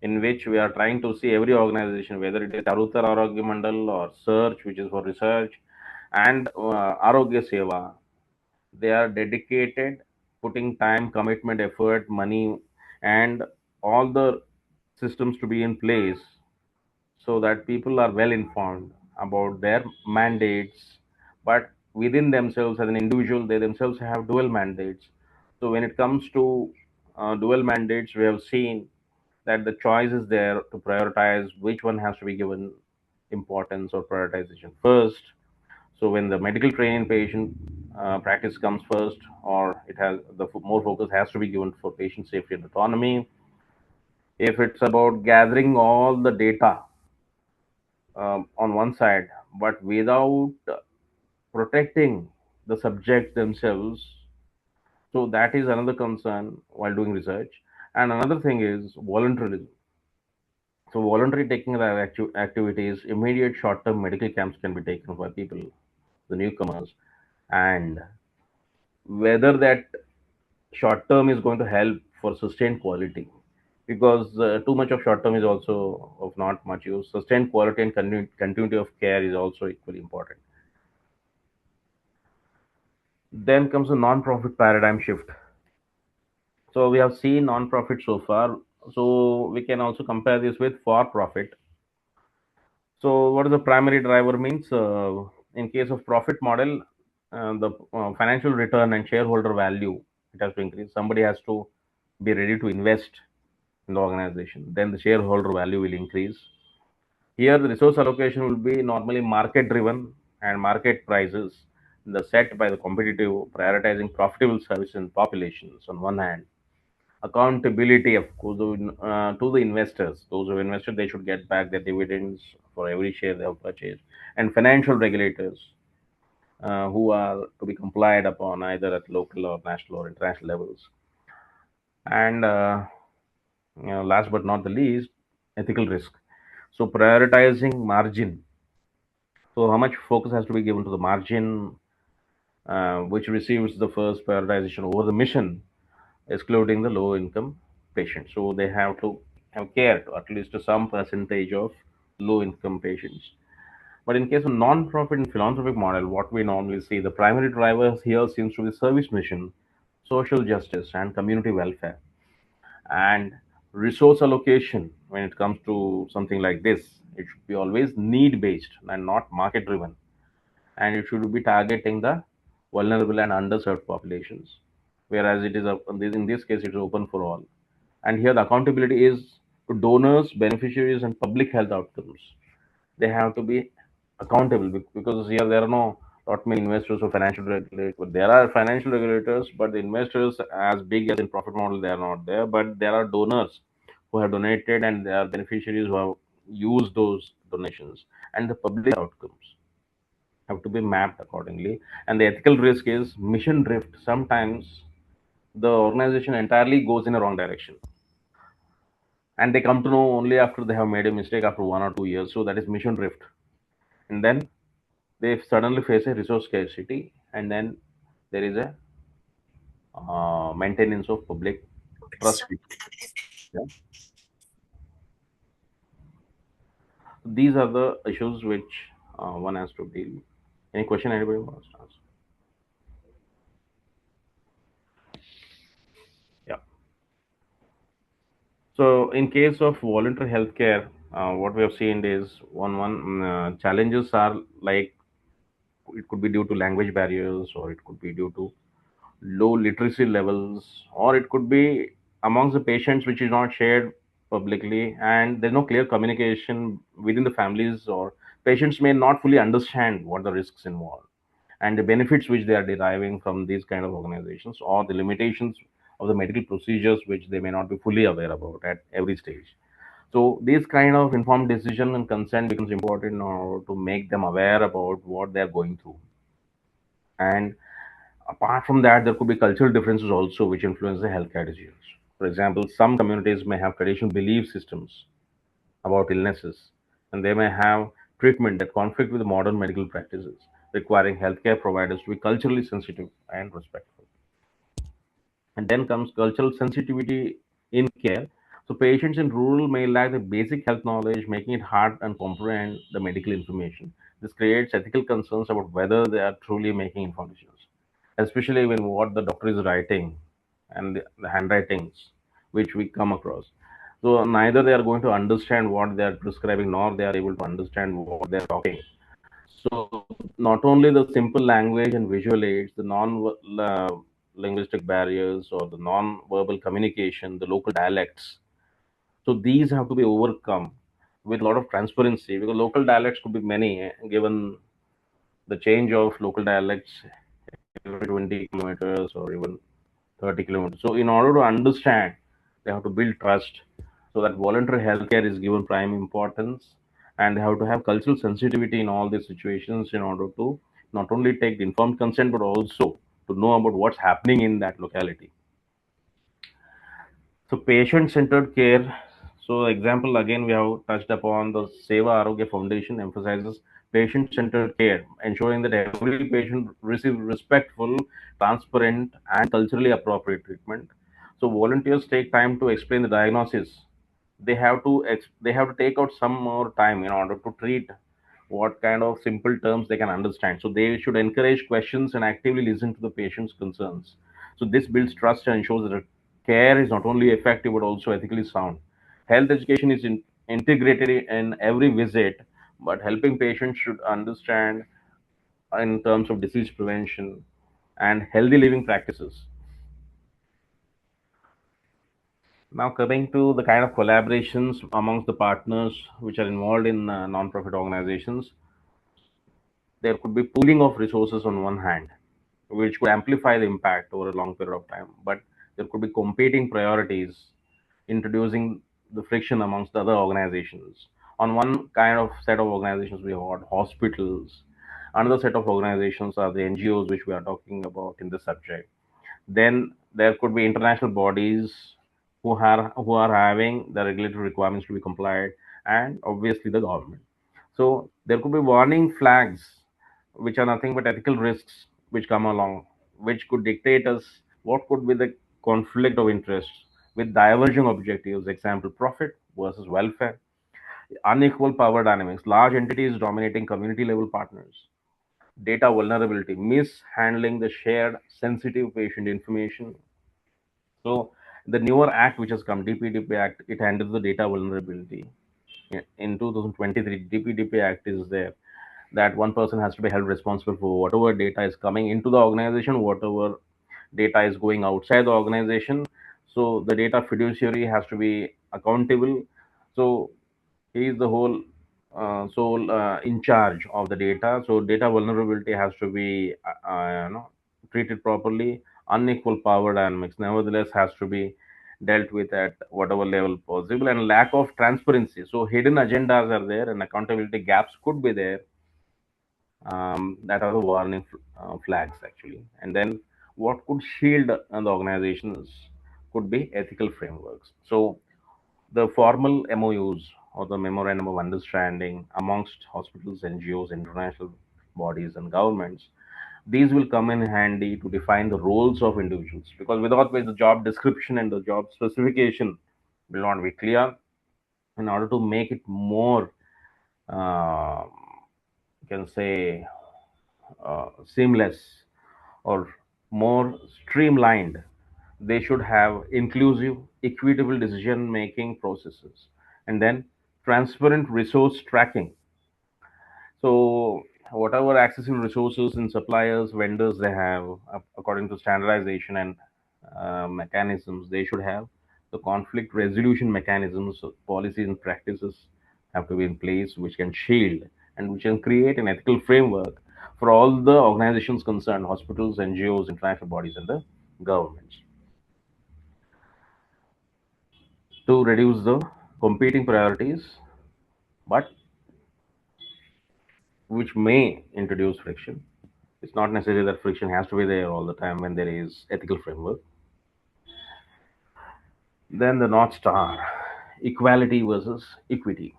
in which we are trying to see every organization, whether it is Charutar Arogya Mandal or search, which is for research, and Arogya Seva, they are dedicated, putting time, commitment, effort, money, and all the systems to be in place so that people are well informed about their mandates. But within themselves, as an individual, they themselves have dual mandates. So when it comes to dual mandates, we have seen that the choice is there to prioritize which one has to be given importance or prioritization first. So when the medical training patient practice comes first, or it has the more focus has to be given for patient safety and autonomy. If it's about gathering all the data on one side, but without protecting the subject themselves. So that is another concern while doing research. And another thing is voluntarism. So voluntary taking of activities, immediate short-term medical camps can be taken by people, the newcomers, and whether that short-term is going to help for sustained quality. Because too much of short-term is also of not much use. Sustained quality and continuity of care is also equally important. Then comes the non-profit paradigm shift. So we have seen non-profit so far. So we can also compare this with for-profit. So what is the primary driver means? In case of profit model, the financial return and shareholder value, it has to increase. Somebody has to be ready to invest in the organization. Then the shareholder value will increase. Here, the resource allocation will be normally market driven, and market prices the set by the competitive, prioritizing profitable services and populations on one hand. Accountability, of course, to the investors. Those who have invested, they should get back their dividends for every share they have purchased. And financial regulators, who are to be complied upon either at local or national or international levels. And last but not the least, ethical risk. So prioritizing margin. So how much focus has to be given to the margin, which receives the first prioritization over the mission, excluding the low income patients. So they have to have care to at least to some percentage of low income patients. But in case of non-profit and philanthropic model, what we normally see, the primary driver here seems to be service mission, social justice, and community welfare. And resource allocation, when it comes to something like this, it should be always need based and not market driven, and it should be targeting the vulnerable and underserved populations, whereas it is in this case it is open for all. And here the accountability is to donors, beneficiaries, and public health outcomes. They have to be accountable because here there are no not many investors or financial regulators. But there are financial regulators, but the investors as big as in profit model they are not there. But there are donors who have donated, and there are beneficiaries who have used those donations, and the public outcomes have to be mapped accordingly. And the ethical risk is mission drift. Sometimes the organization entirely goes in a wrong direction, and they come to know only after they have made a mistake after 1 or 2 years. So that is mission drift. And then they suddenly face a resource scarcity, and then there is a maintenance of public trust. Yeah. These are the issues which one has to deal. Any question anybody wants to ask? Yeah. So, in case of voluntary healthcare, what we have seen is one challenges are like It could be due to language barriers, or it could be due to low literacy levels, or it could be amongst the patients which is not shared publicly, and there's no clear communication within the families, or patients may not fully understand what the risks involved and the benefits which they are deriving from these kind of organizations, or the limitations of the medical procedures which they may not be fully aware about at every stage. So this kind of informed decision and consent becomes important in order to make them aware about what they are going through. And apart from that, there could be cultural differences also which influence the healthcare decisions. For example, some communities may have traditional belief systems about illnesses, and they may have treatment that conflict with modern medical practices, requiring healthcare providers to be culturally sensitive and respectful. And then comes cultural sensitivity in care. So patients in rural may lack the basic health knowledge, making it hard and comprehend the medical information. This creates ethical concerns about whether they are truly making informed decisions, especially when what the doctor is writing and the handwritings which we come across. So neither they are going to understand what they are prescribing, nor they are able to understand what they are talking. So not only the simple language and visual aids, the non-linguistic barriers or the non-verbal communication, the local dialects. So these have to be overcome with a lot of transparency, because local dialects could be many, given the change of local dialects every 20 kilometers or even 30 kilometers. So in order to understand, they have to build trust, so that voluntary healthcare is given prime importance, and they have to have cultural sensitivity in all these situations in order to not only take the informed consent but also to know about what's happening in that locality. So patient-centered care. So example again we have touched upon the Seva Arogya Foundation emphasizes patient-centered care, ensuring that every patient receives respectful, transparent, and culturally appropriate treatment. So volunteers take time to explain the diagnosis. They have to take out some more time in order to treat what kind of simple terms they can understand. So they should encourage questions and actively listen to the patient's concerns. So this builds trust and ensures that care is not only effective but also ethically sound. Health education is integrated in every visit, but helping patients should understand in terms of disease prevention and healthy living practices. Now, coming to the kind of collaborations amongst the partners which are involved in non-profit organizations, there could be pooling of resources on one hand, which could amplify the impact over a long period of time, but there could be competing priorities, introducing the friction amongst the other organizations. On one kind of set of organizations, we have got hospitals. Another set of organizations are the NGOs, which we are talking about in this subject. Then there could be international bodies who are having the regulatory requirements to be complied, and obviously the government. So there could be warning flags, which are nothing but ethical risks which come along, which could dictate us what could be the conflict of interest with diverging objectives. Example: profit versus welfare, unequal power dynamics, large entities dominating community level partners, data vulnerability, mishandling the shared sensitive patient information. So the newer act which has come, DPDP Act, it handles the data vulnerability. In 2023, DPDP Act is there, that one person has to be held responsible for whatever data is coming into the organization, whatever data is going outside the organization. So the data fiduciary has to be accountable. So he is the whole sole in charge of the data. So data vulnerability has to be treated properly. Unequal power dynamics nevertheless has to be dealt with at whatever level possible, and lack of transparency. So hidden agendas are there, and accountability gaps could be there. That are the warning flags actually. And then what could shield the organizations could be ethical frameworks. So the formal MOUs, or the memorandum of understanding amongst hospitals, NGOs, international bodies, and governments, these will come in handy to define the roles of individuals, because without which the job description and the job specification will not be clear. In order to make it more, uh, you can say, seamless or more streamlined, they should have inclusive, equitable decision making processes, and then transparent resource tracking. So whatever accessible resources and suppliers, vendors they have, according to standardization and mechanisms, they should have the conflict resolution mechanisms, policies, and practices have to be in place which can shield and which can create an ethical framework for all the organizations concerned, hospitals, NGOs, international bodies, and the governments, to reduce the competing priorities, but which may introduce friction. It's not necessary that friction has to be there all the time when there is ethical framework. Then the North Star, equality versus equity.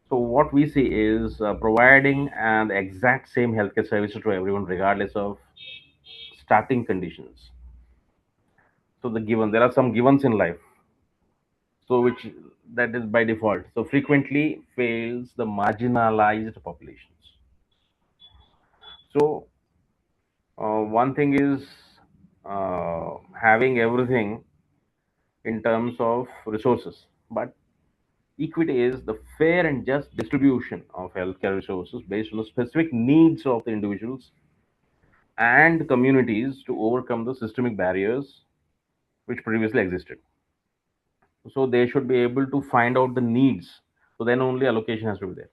So what we see is providing an exact same healthcare services to everyone regardless of starting conditions. So there are some givens in life, so which that is by default. So frequently fails the marginalized populations. So one thing is having everything in terms of resources, but equity is the fair and just distribution of healthcare resources based on the specific needs of the individuals and communities to overcome the systemic barriers which previously existed. So they should be able to find out the needs. So then only allocation has to be there.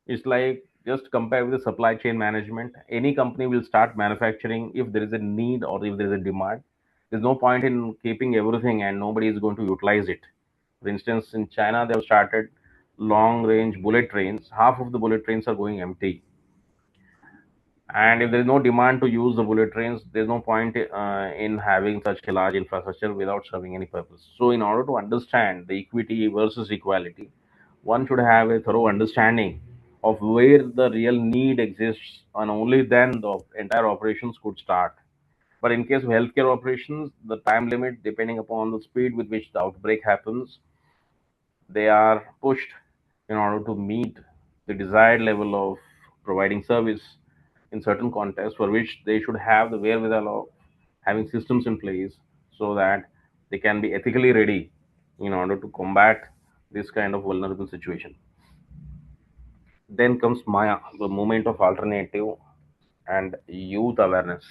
It's like just compare with the supply chain management. Any company will start manufacturing if there is a need or if there is a demand. There's no point in keeping everything and nobody is going to utilize it. For instance, in China, they have started long range bullet trains. Half of the bullet trains are going empty. And if there is no demand to use the bullet trains, there's no point in having such a large infrastructure without serving any purpose. So, in order to understand the equity versus equality, one should have a thorough understanding of where the real need exists, and only then the entire operations could start. But in case of healthcare operations, the time limit, depending upon the speed with which the outbreak happens, they are pushed in order to meet the desired level of providing service in certain contexts for which they should have the wherewithal of having systems in place so that they can be ethically ready in order to combat this kind of vulnerable situation. Then comes Maya, the movement of alternative and youth awareness.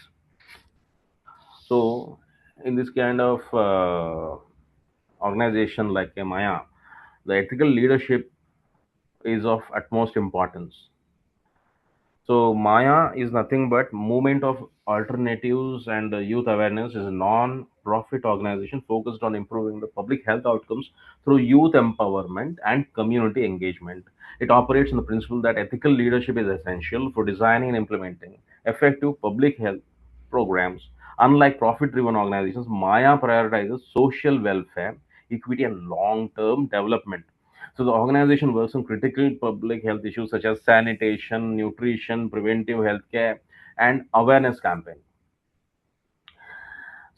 So, in this kind of organization like a Maya, the ethical leadership is of utmost importance. So Maya is nothing but movement of alternatives and youth awareness is a non-profit organization focused on improving the public health outcomes through youth empowerment and community engagement. It operates on the principle that ethical leadership is essential for designing and implementing effective public health programs. Unlike profit-driven organizations, Maya prioritizes social welfare, equity, and long-term development. So the organization works on critical public health issues such as sanitation, nutrition, preventive healthcare, and awareness campaign.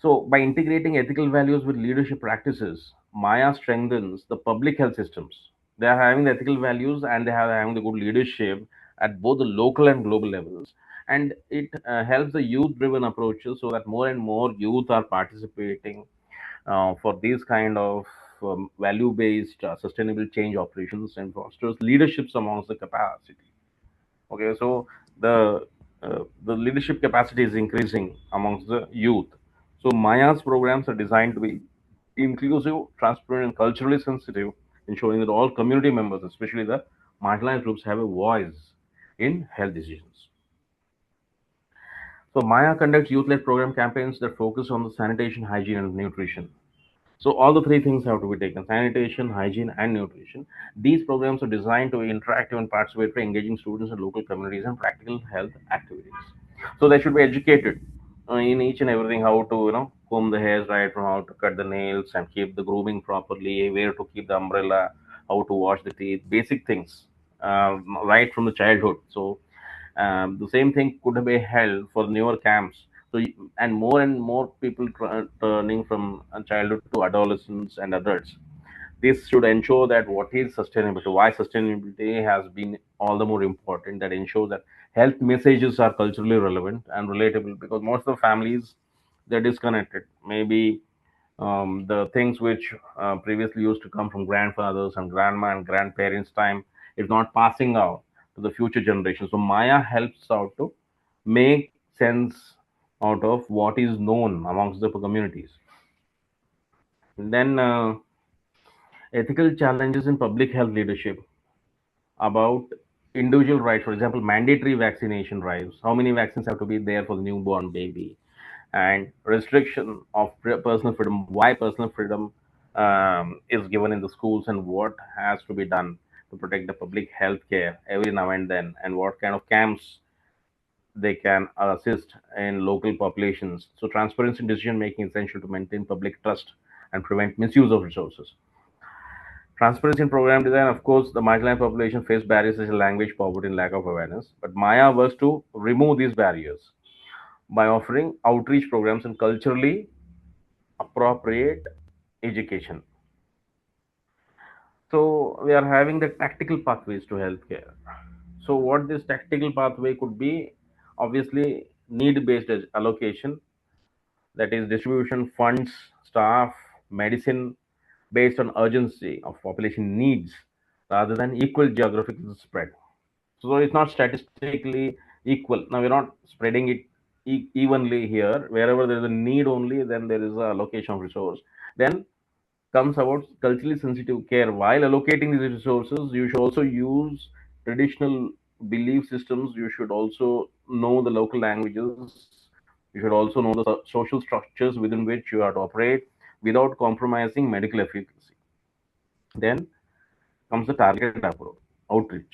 So by integrating ethical values with leadership practices, Maya strengthens the public health systems. They are having the ethical values and they are having the good leadership at both the local and global levels. And it helps the youth-driven approaches so that more and more youth are participating for these kind of value-based sustainable change operations and fosters leaderships amongst the capacity. Okay, so the leadership capacity is increasing amongst the youth. So Maya's programs are designed to be inclusive, transparent, and culturally sensitive, ensuring that all community members, especially the marginalized groups, have a voice in health decisions. So Maya conducts youth-led program campaigns that focus on the sanitation, hygiene, and nutrition. So all the three things have to be taken: sanitation, hygiene, and nutrition. These programs are designed to be interactive and participatory, engaging students in local communities and practical health activities. So they should be educated in each and everything: how to comb the hairs right, from how to cut the nails and keep the grooming properly, where to keep the umbrella, how to wash the teeth, basic things right from the childhood. So the same thing could be held for newer camps. So, and more people turning from childhood to adolescents and adults. This should ensure that what is sustainability, why sustainability has been all the more important, that ensures that health messages are culturally relevant and relatable, because most of the families, they're disconnected. Maybe the things which previously used to come from grandfathers and grandma and grandparents' time is not passing out. to the future generation. So Maya helps out to make sense out of what is known amongst the communities. And then ethical challenges in public health leadership about individual rights. For example, mandatory vaccination drives. How many vaccines have to be there for the newborn baby? And restriction of personal freedom. Why personal freedom is given in the schools, and what has to be done to protect the public health care every now and then, and what kind of camps they can assist in local populations. So transparency in decision making is essential to maintain public trust and prevent misuse of resources. Transparency in program design, of course, the marginalized population face barriers such as language, poverty, and lack of awareness. But Maya works to remove these barriers by offering outreach programs and culturally appropriate education. So we are having the tactical pathways to healthcare. So what this tactical pathway could be, obviously need-based allocation, that is distribution funds, staff, medicine based on urgency of population needs rather than equal geographical spread. So it's not statistically equal. Now we're not spreading it evenly here. Wherever there is a need only, then there is a allocation of resource. Then comes about culturally sensitive care. While allocating these resources, you should also use traditional belief systems. You should also know the local languages. You should also know the social structures within which you are to operate without compromising medical efficacy. Then comes the targeted approach, outreach.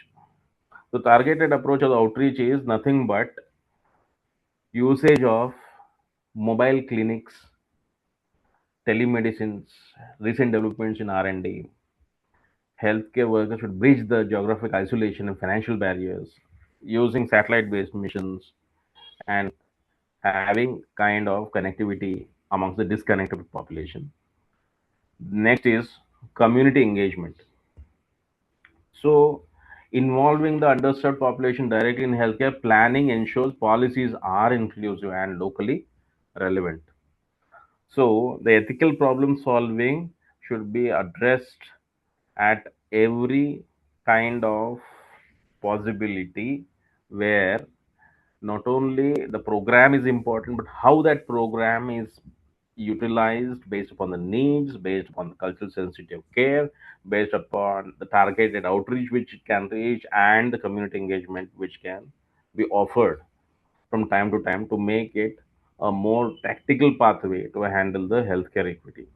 The targeted approach of the outreach is nothing but usage of mobile clinics, telemedicines, recent developments in R&D. Healthcare workers should bridge the geographic isolation and financial barriers using satellite-based missions and having kind of connectivity amongst the disconnected population. Next is community engagement. So, involving the underserved population directly in healthcare planning ensures policies are inclusive and locally relevant. So, the ethical problem solving should be addressed at every kind of possibility where not only the program is important, but how that program is utilized based upon the needs, based upon the cultural sensitive care, based upon the targeted outreach which it can reach, and the community engagement which can be offered from time to time to make it a more tactical pathway to handle the healthcare equity.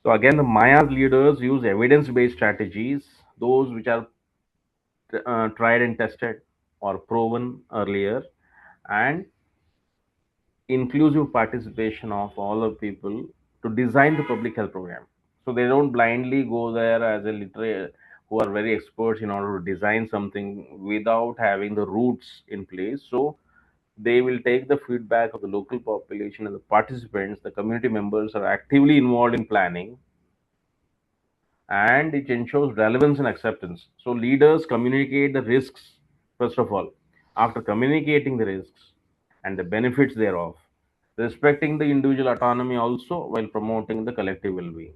So again, the Maya's leaders use evidence-based strategies, those which are tried and tested or proven earlier, and inclusive participation of all the people to design the public health program. So they don't blindly go there as a literate who are very experts in order to design something without having the roots in place. So they will take the feedback of the local population and the participants, the community members are actively involved in planning, and it ensures relevance and acceptance. So leaders communicate the risks first of all. After communicating the risks and the benefits thereof, respecting the individual autonomy also while promoting the collective well-being.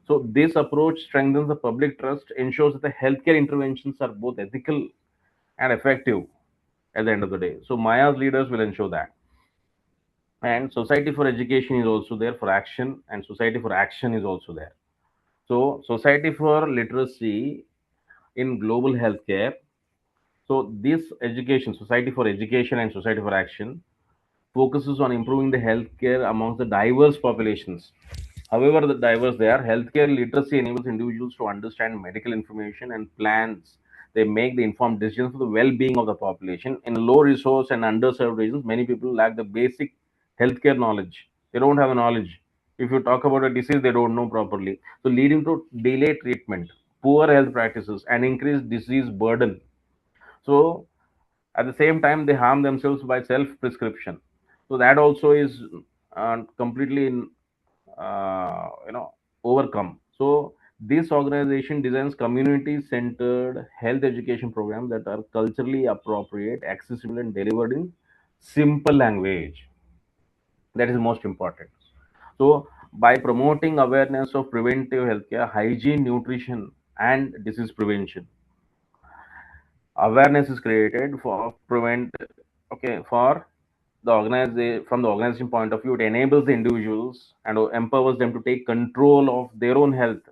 So this approach strengthens the public trust, ensures that the healthcare interventions are both ethical and effective at the end of the day. So Maya's leaders will ensure that. And Society for Education is also there for action, and Society for Action is also there. So Society for Literacy in global healthcare. So this education, Society for Education and Society for Action, focuses on improving the healthcare amongst the diverse populations. However, the diverse they are, healthcare literacy enables individuals to understand medical information and plans. They make the informed decisions for the well-being of the population. In low resource and underserved regions, many people lack the basic healthcare knowledge. They don't have the knowledge. If you talk about a disease, they don't know properly. So, leading to delayed treatment, poor health practices, and increased disease burden. So, at the same time, they harm themselves by self prescription. So that also is completely overcome. So this organization designs community centered health education programs that are culturally appropriate, accessible, and delivered in simple language. That is most important. So by promoting awareness of preventive healthcare, hygiene, nutrition, and disease prevention. Awareness is created for prevent, okay, for the organization. From the organization point of view, it enables the individuals and empowers them to take control of their own health.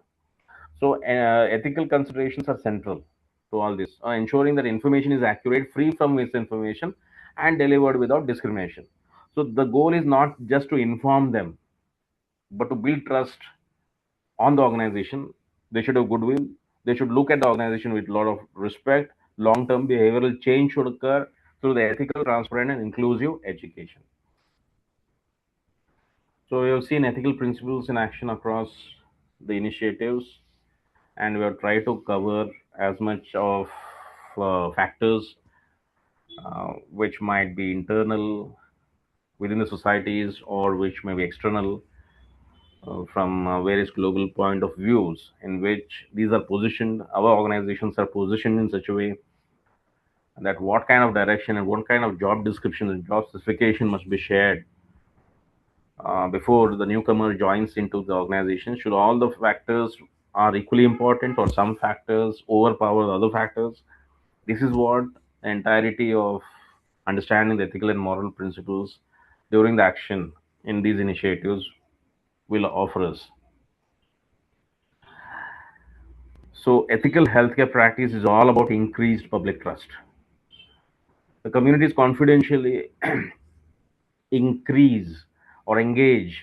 So ethical considerations are central to all this, ensuring that information is accurate, free from misinformation, and delivered without discrimination. So the goal is not just to inform them, but to build trust on the organization. They should have goodwill. They should look at the organization with a lot of respect. Long-term behavioral change should occur through the ethical, transparent, and inclusive education. So we have seen ethical principles in action across the initiatives, and we have tried to cover as much of factors which might be internal within the societies or which may be external from various global point of views, in which these are positioned, our organizations are positioned in such a way that what kind of direction and what kind of job description and job specification must be shared before the newcomer joins into the organization. Should all the factors are equally important, or some factors overpower the other factors? This is what the entirety of understanding the ethical and moral principles during the action in these initiatives will offer us. So, ethical healthcare practice is all about increased public trust. The communities confidentially increase or engage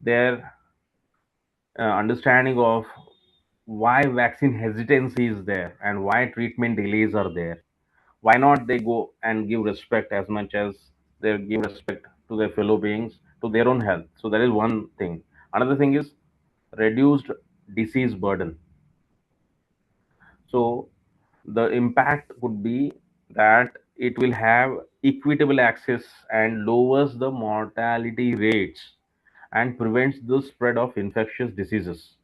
their understanding of why vaccine hesitancy is there and why treatment delays are there. Why not they go and give respect as much as they give respect to their fellow beings, to their own health? So that is one thing. Another thing is reduced disease burden. So the impact would be that it will have equitable access and lowers the mortality rates and prevents the spread of infectious diseases.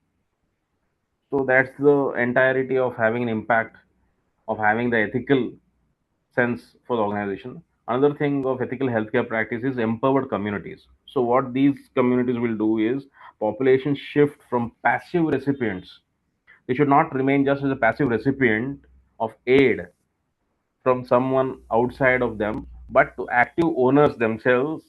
So that's the entirety of having an impact of having the ethical sense for the organization. Another thing of ethical healthcare practice is empowered communities. So what these communities will do is population shift from passive recipients. They should not remain just as a passive recipient of aid from someone outside of them, but to active owners themselves,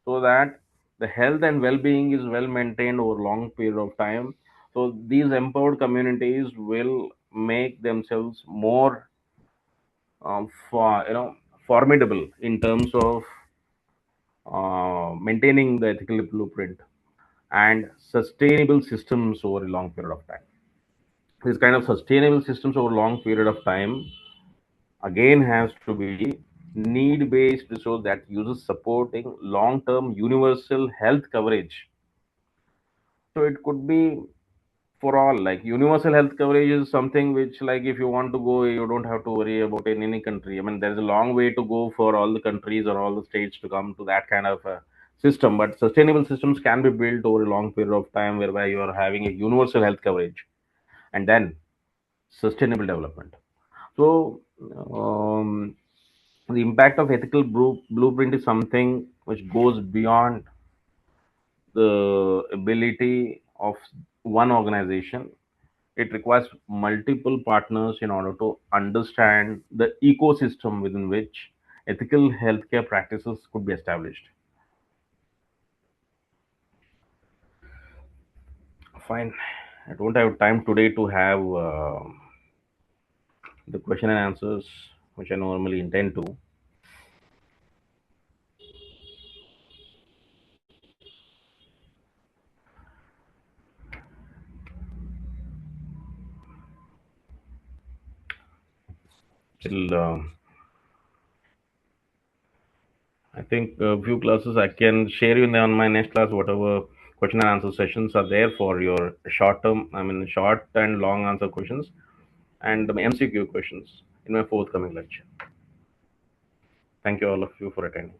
so that the health and well-being is well maintained over a long period of time. So these empowered communities will make themselves more for formidable in terms of maintaining the ethical blueprint and sustainable systems over a long period of time. This kind of sustainable systems over a long period of time again has to be need based, so that uses supporting long term universal health coverage. So it could be for all, like universal health coverage is something which, like, if you want to go, you don't have to worry about in any country. I mean, there's a long way to go for all the countries or all the states to come to that kind of system, but sustainable systems can be built over a long period of time, whereby you are having a universal health coverage and then sustainable development. So the impact of ethical blueprint is something which goes beyond the ability of one organization. It requires multiple partners in order to understand the ecosystem within which ethical healthcare practices could be established. Fine. I don't have time today to have the question and answers which I normally intend to. Till I think a few classes I can share you on my next class whatever question and answer sessions are there for your short term, I mean short and long answer questions, and the MCQ questions in my forthcoming lecture. Thank you all of you for attending.